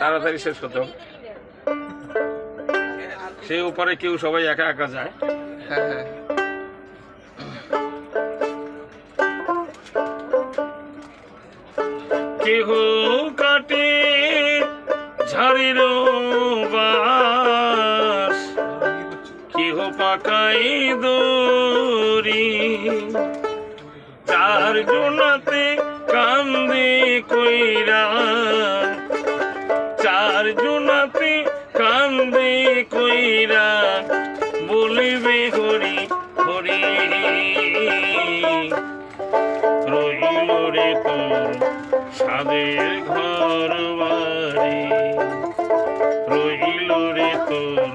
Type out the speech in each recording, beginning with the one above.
তাড়াতাড়ি শেষ করতে হবে। সেই উপরে কেউ সবাই একা একা যায়। কেহ কাটে ঝাড়ির বাস, কেহ পাকাই দড়ি, চার জনাতে কান্দে কইরা, চার জনাতে কান্দে কইরা বলিবে হরি হরি। রইল রে তোর সাদের ঘর বাড়ি, রইল রে তোর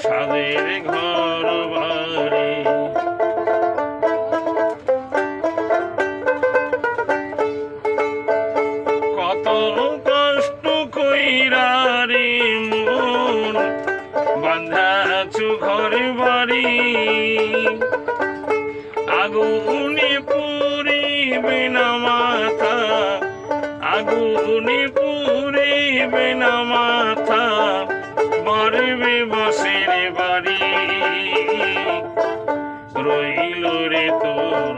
সাদের ঘর বাড়ি। কত কষ্ট কইরা রে মন বাঁধাছু ঘর বাড়ি, আগুনে পুরিবে না মাথা, আগুনে পুরিবে না মাথা, মারবে বাঁশের বাড়ি। রইল রে তোর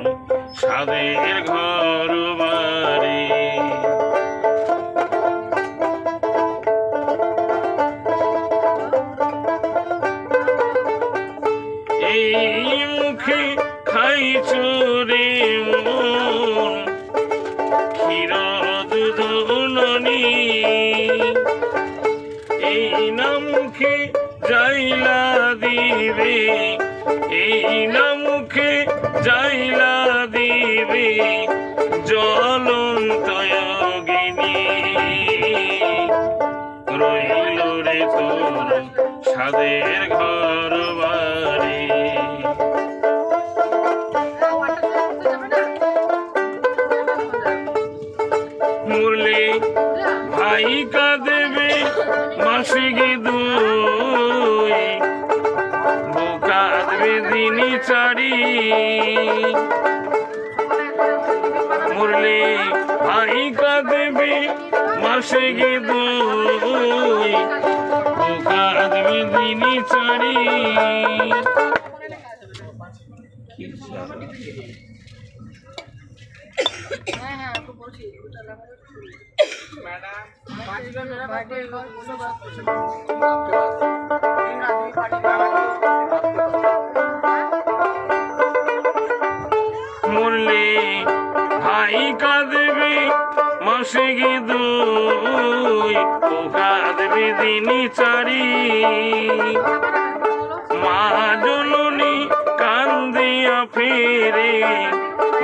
সাদের ঘর বাড়ি। এই মুখে খাইছো রে মন ক্ষীর দুধ ননি, এই না মুখে যাইলা দিবে, এই না মুখে যাইলা দিবে জ্বলন্ত অগ্নি। রইল রে তোর সাদের ঘর বাড়ি। মরলে ভাই কাঁদবে মাসিকে দুই, বউ কাঁদবে দিনই চারি। মরলে ভাই কাঁদবে মাসিকে দুই, বউ কাঁদবে দিনই চারি। মরলে ভাই কাঁদবে মাসিকে দুই, ও কাঁদবে দিনই চারি। মা জননী কান্দিয়া ফিরে,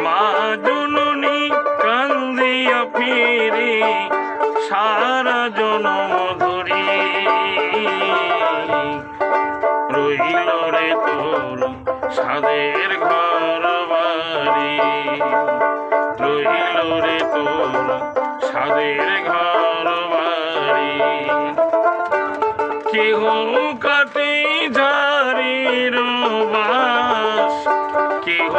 মা জননী কান্দিয়া ফিরে সারা জনম ধরে। রইল রে তোর সাদের ঘর বাড়ি, রইল রে তোর সাদের ঘর বাড়ি। কেহ কাটে ঝাড়ির বাস, কেহ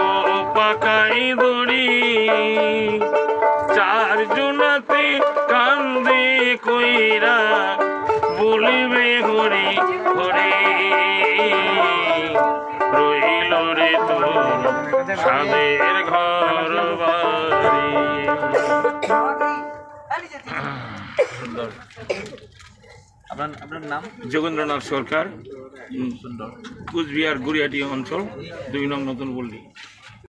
পাকাই দড়ি, চার জনাতে কান্দে কইরা বলিবে হরি হরি। রইল রে তোর সাদের ঘর বাড়ি। আপনার নাম? যোগেন্দ্রনাথ সরকার, কুচবিহার গুড়িয়াটি অঞ্চল, 2 নং নতুন পল্লী।